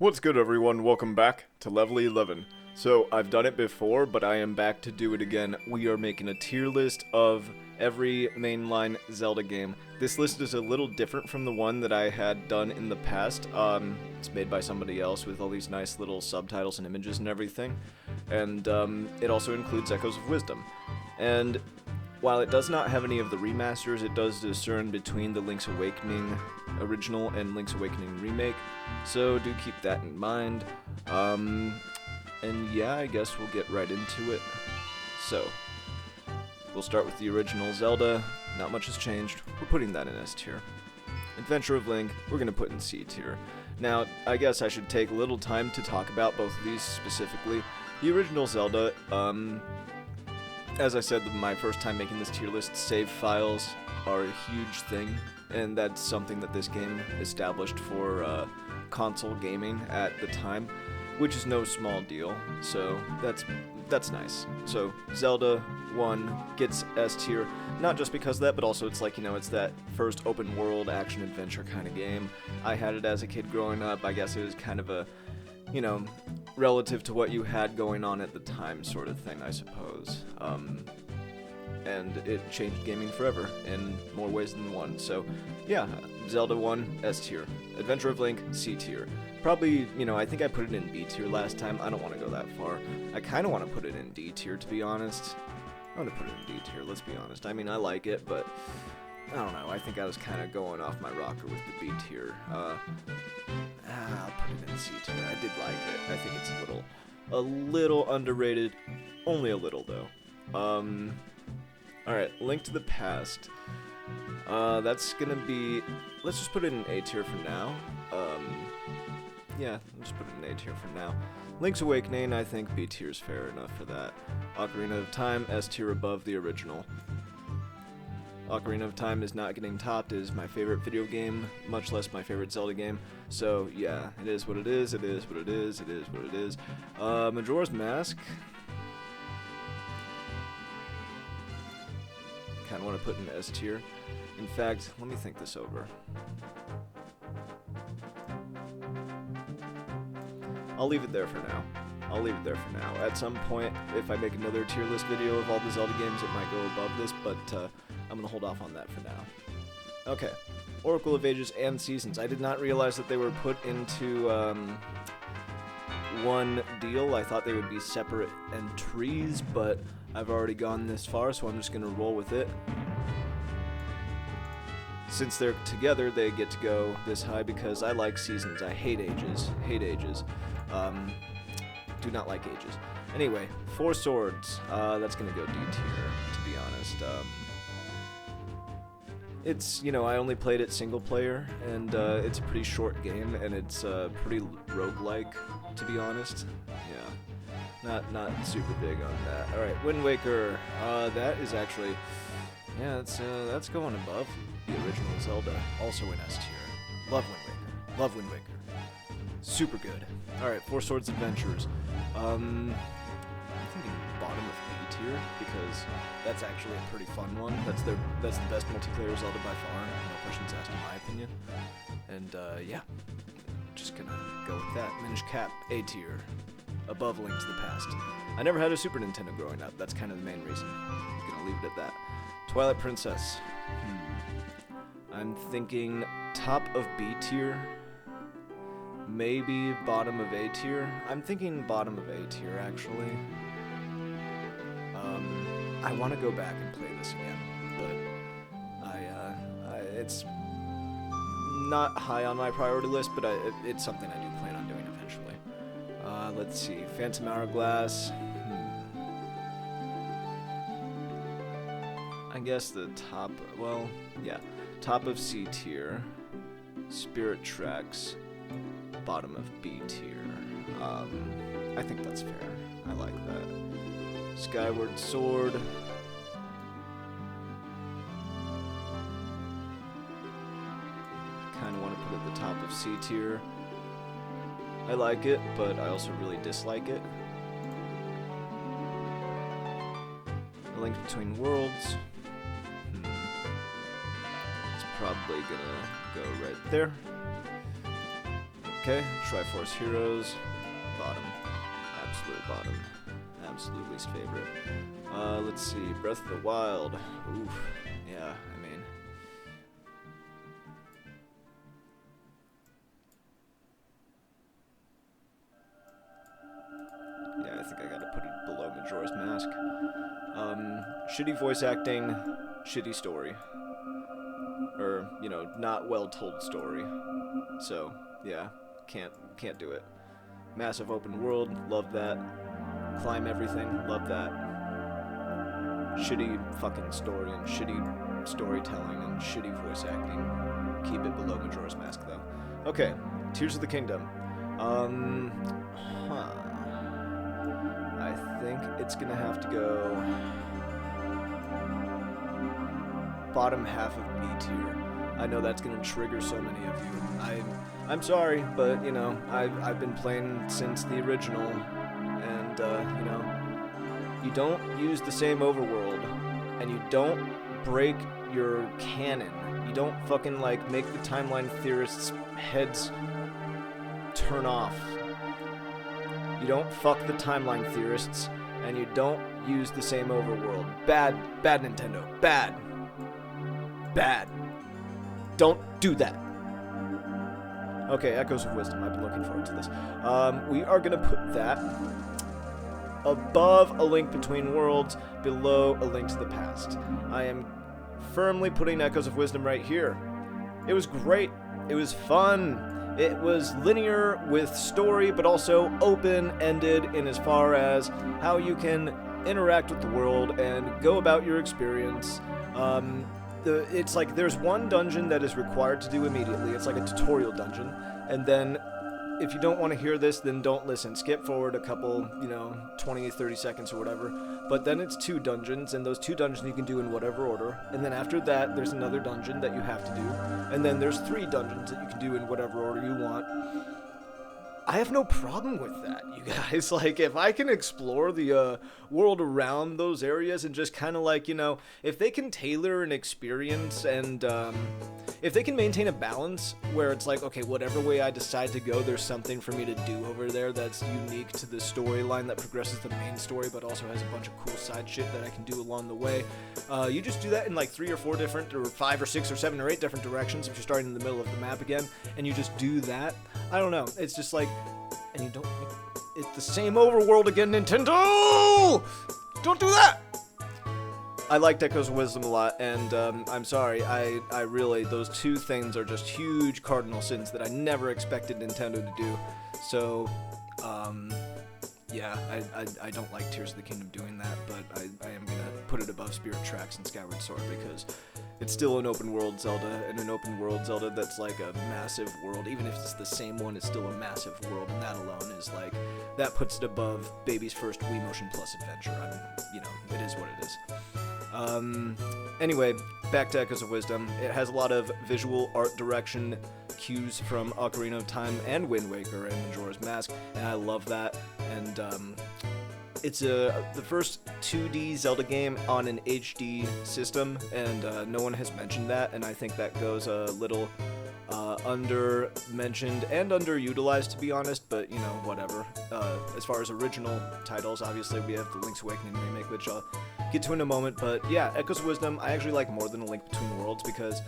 What's good, everyone? Welcome back to Level 11. So, I've done it before, but I am back to do it again. We are making a tier list of every mainline Zelda game. This list is a little different from the one that I had done in the past. It's made by somebody else with all these nice little subtitles and images and everything. And it also includes Echoes of Wisdom. And while it does not have any of the remasters, it does discern between the Link's Awakening original and Link's Awakening remake, so do keep that in mind. And yeah, I guess we'll get right into it. So, we'll start with the original Zelda. Not much has changed. We're putting that in S tier. Adventure of Link, we're going to put in C tier. Now, I guess I should take a little time to talk about both of these specifically. The original Zelda, as I said, my first time making this tier list, save files are a huge thing, and that's something that this game established for console gaming at the time, which is no small deal, so that's nice. So Zelda 1 gets S tier, not just because of that, but also it's like, you know, it's that first open world action adventure kind of game. I had it as a kid growing up. I guess it was kind of a, you know, relative to what you had going on at the time sort of thing, I suppose. And it changed gaming forever in more ways than one. So, yeah, Zelda 1, S tier. Adventure of Link, C tier. Probably, you know, I think I put it in B tier last time. I don't want to go that far. I kind of want to put it in D tier, to be honest. I want to put it in D tier, let's be honest. I mean, I like it, but I don't know. I think I was kind of going off my rocker with the B tier. I'll put it in C tier. I did like it. I think it's a little underrated. Only a little, though. Alright, Link to the Past. That's gonna be... Let's just put it in A tier for now. Yeah, let's put it in A tier for now. Link's Awakening, I think B tier is fair enough for that. Ocarina of Time, S tier above the original. Ocarina of Time is not getting topped. It is my favorite video game, much less my favorite Zelda game. So, yeah, it is what it is, it is what it is, it is what it is. Majora's Mask... kind of want to put in S tier. In fact, let me think this over. I'll leave it there for now. At some point, if I make another tier list video of all the Zelda games, it might go above this, but I'm going to hold off on that for now. Okay. Oracle of Ages and Seasons. I did not realize that they were put into one deal. I thought they would be separate entries, but I've already gone this far, so I'm just going to roll with it. Since they're together, they get to go this high because I like Seasons. I hate Ages. Do not like Ages. Anyway, Four Swords. That's going to go D tier, to be honest. It's, you know, I only played it single player, and it's a pretty short game, and it's pretty roguelike, to be honest. Yeah. Not super big on that. Alright, Wind Waker. That is actually... Yeah, that's going above the original Zelda. Also in S tier. Love Wind Waker. Love Wind Waker. Super good. Alright, Four Swords Adventures. I'm thinking bottom of A tier, because that's actually a pretty fun one. That's the best multiplayer Zelda by far. No questions asked in my opinion. And, yeah. Just gonna go with that. Minish Cap, A tier. Above Link to the Past. I never had a Super Nintendo growing up. That's kind of the main reason. I'm gonna leave it at that. Twilight Princess. I'm thinking top of B tier. Maybe bottom of A tier. I'm thinking bottom of A tier, actually. I want to go back and play this again, but it's not high on my priority list, but it's something I do plan on doing eventually. Let's see, Phantom Hourglass. I guess the top, well, yeah, top of C tier. Spirit Tracks, bottom of B tier. I think that's fair. I like that. Skyward Sword. Kind of want to put it at the top of C tier. I like it, but I also really dislike it. A Link Between Worlds. It's probably gonna go right there. Okay, Triforce Heroes, bottom, absolute bottom, absolute least favorite. Let's see, Breath of the Wild. Oof, yeah, I mean. Yeah, I think I gotta put it below Majora's Mask. Shitty voice acting, shitty story. Or, you know, not well told story. So, yeah, can't do it. Massive open world, love that. Climb everything, love that. Shitty fucking story and shitty storytelling and shitty voice acting. Keep it below Majora's Mask though. Okay, Tears of the Kingdom. I think it's gonna have to go bottom half of B tier. I know that's gonna trigger so many of you. I'm sorry, but you know, I've been playing since the original, and you know, you don't use the same overworld, and you don't break your canon. You don't fucking like make the timeline theorists' heads turn off. You don't fuck the timeline theorists, and you don't use the same overworld. Bad Nintendo. Bad. Don't do that. Okay, Echoes of Wisdom. I've been looking forward to this. We are gonna put that above A Link Between Worlds, below A Link to the Past. I am firmly putting Echoes of Wisdom right here. It was great. It was fun. It was linear with story, but also open-ended in as far as how you can interact with the world and go about your experience. It's like there's one dungeon that is required to do immediately. It's like a tutorial dungeon. And then if you don't want to hear this, then don't listen. Skip forward a couple, 20, 30 seconds or whatever. But then it's 2 dungeons, and those 2 dungeons you can do in whatever order. And then after that, there's another dungeon that you have to do. And then there's 3 dungeons that you can do in whatever order you want. I have no problem with that, you guys. Like, if I can explore the world around those areas and just kind of like, if they can tailor an experience and if they can maintain a balance where it's like, okay, whatever way I decide to go, there's something for me to do over there that's unique to the storyline that progresses the main story, but also has a bunch of cool side shit that I can do along the way. You just do that in like 3 or 4 different, or 5 or 6 or 7 or 8 different directions if you're starting in the middle of the map again, and you just do that. I don't know. It's just like, and you don't make it the same overworld again, Nintendo! Don't do that! I liked Echoes of Wisdom a lot, and I'm sorry, I really, those 2 things are just huge cardinal sins that I never expected Nintendo to do. So, yeah, I don't like Tears of the Kingdom doing that, but I am going to put it above Spirit Tracks and Skyward Sword because it's still an open world Zelda, and an open world Zelda that's like a massive world. Even if it's the same one, it's still a massive world, and that alone is like, that puts it above Baby's first Wii Motion Plus adventure. It is what it is. Anyway, back to Echoes of Wisdom. It has a lot of visual art direction cues from Ocarina of Time and Wind Waker and Majora's Mask, and I love that. And it's the first 2D Zelda game on an HD system, and no one has mentioned that, and I think that goes a little under-mentioned and underutilized, to be honest, but, whatever. As far as original titles, obviously we have the Link's Awakening remake, which I'll get to in a moment, but yeah, Echoes of Wisdom, I actually like more than A Link Between Worlds, because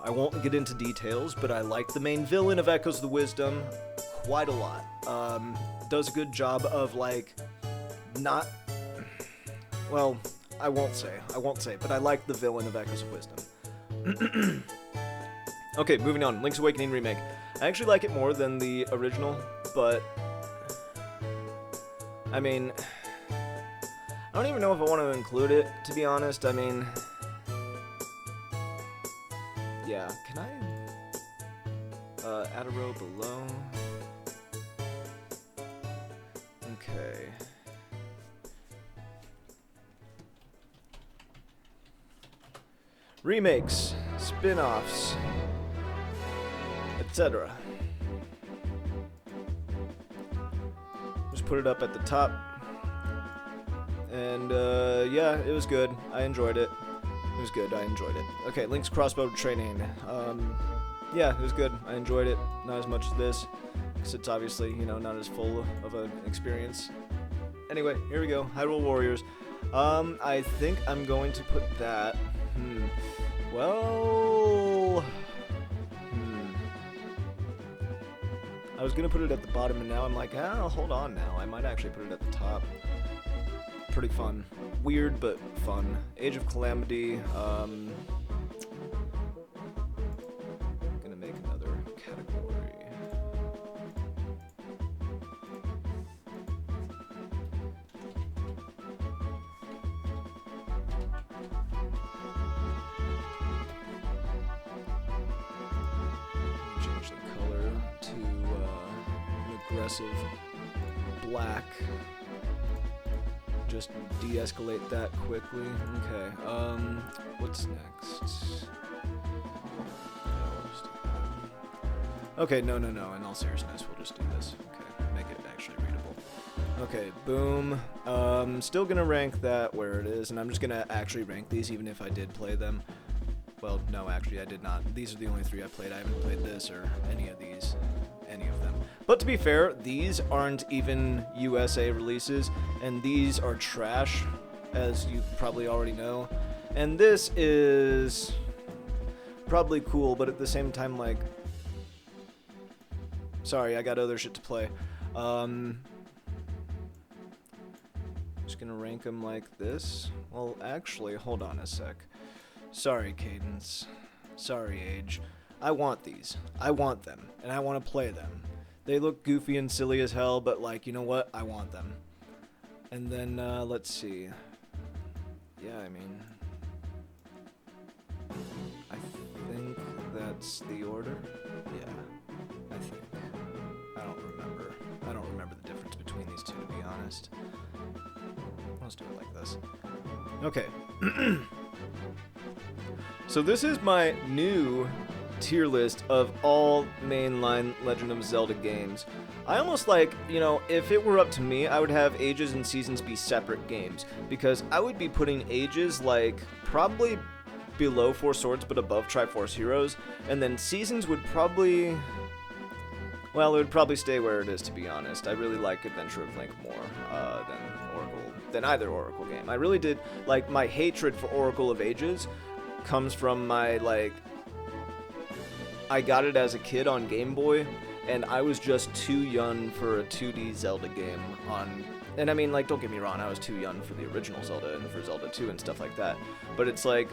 I won't get into details, but I like the main villain of Echoes of the Wisdom quite a lot. Does a good job of, like, not... Well, I won't say, but I like the villain of Echoes of Wisdom. Okay, moving on. Link's Awakening Remake. I actually like it more than the original, but... I mean... I don't even know if I want to include it, to be honest. I mean... Yeah, can I... add a row below? Okay... Remakes, spin-offs, etc. Just put it up at the top. And, yeah, it was good. I enjoyed it. It was good, I enjoyed it. Okay, Link's Crossbow Training. yeah, it was good. I enjoyed it. Not as much as this, because it's obviously, you know, not as full of an experience. Anyway, here we go. Hyrule Warriors. I think I'm going to put that. Well. I was gonna put it at the bottom, and now I'm like, hold on now. I might actually put it at the top. Pretty fun. Weird, but fun. Age of Calamity. Gonna make another category. Change the color to an aggressive black. Just de-escalate that quickly. Okay, what's next? Okay, no. In all seriousness, we'll just do this. Okay, make it actually readable. Okay, boom. Still gonna rank that where it is, and I'm just gonna actually rank these even if I did play them. Well, no, actually, I did not. These are the only 3 I played. I haven't played this or any of these. Any of them. But to be fair, these aren't even USA releases, and these are trash, as you probably already know. And this is probably cool, but at the same time, like, sorry, I got other shit to play. Just gonna rank them like this. Well, actually, hold on a sec. Sorry, Cadence. Sorry, Age. I want these. I want them, and I want to play them. They look goofy and silly as hell, but, like, you know what? I want them. And then, let's see. Yeah, I mean, I think that's the order. Yeah, I think. I don't remember the difference between these two, to be honest. Let's do it like this. Okay. So this is my new tier list of all mainline Legend of Zelda games. I almost like, you know, if it were up to me, I would have Ages and Seasons be separate games, because I would be putting Ages, like, probably below Four Swords but above Triforce Heroes, and then Seasons would probably, well, it would probably stay where it is, to be honest. I really like Adventure of Link more than either Oracle game. I really did, like, my hatred for Oracle of Ages comes from my, like, I got it as a kid on Game Boy, and I was just too young for a 2D Zelda game on, and I mean, like, don't get me wrong, I was too young for the original Zelda and for Zelda 2 and stuff like that, but it's like,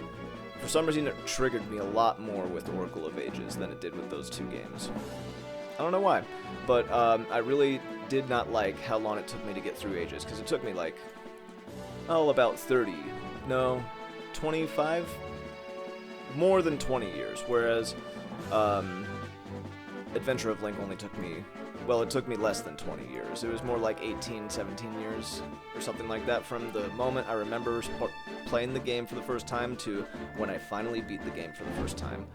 for some reason it triggered me a lot more with Oracle of Ages than it did with those 2 games. I don't know why, but I really did not like how long it took me to get through Ages, because it took me, like, about 25? More than 20 years, whereas Adventure of Link only took me, well, it took me less than 20 years. It was more like 18, 17 years or something like that from the moment I remember playing the game for the first time to when I finally beat the game for the first time.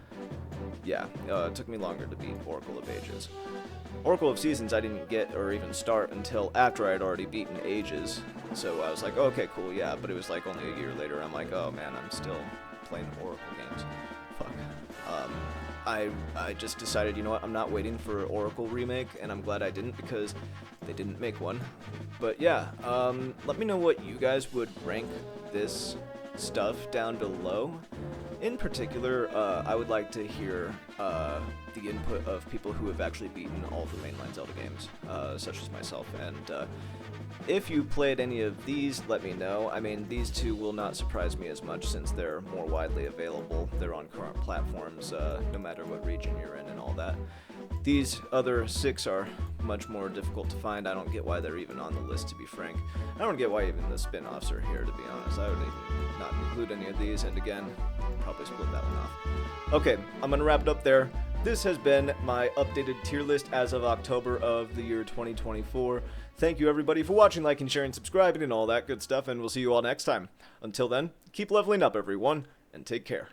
Yeah, it took me longer to beat Oracle of Ages. Oracle of Seasons I didn't get or even start until after I had already beaten Ages, so I was like, oh, okay, cool, yeah, but it was like only a year later. I'm like, oh man, I'm still playing Oracle games. Fuck. I just decided, you know what, I'm not waiting for Oracle remake, and I'm glad I didn't, because they didn't make one. But yeah, let me know what you guys would rank this stuff down below. In particular, I would like to hear the input of people who have actually beaten all the mainline Zelda games, such as myself, and if you played any of these, let me know. I mean, these 2 will not surprise me as much since they're more widely available. They're on current platforms, no matter what region you're in and all that. These other 6 are much more difficult to find. I don't get why they're even on the list, to be frank. I don't get why even the spin-offs are here, to be honest. I would even not include any of these, and again, probably split that one off. Okay, I'm gonna wrap it up there. This has been my updated tier list as of October of the year 2024. Thank you everybody for watching, liking, sharing, subscribing, and all that good stuff, and we'll see you all next time. Until then, keep leveling up everyone, and take care.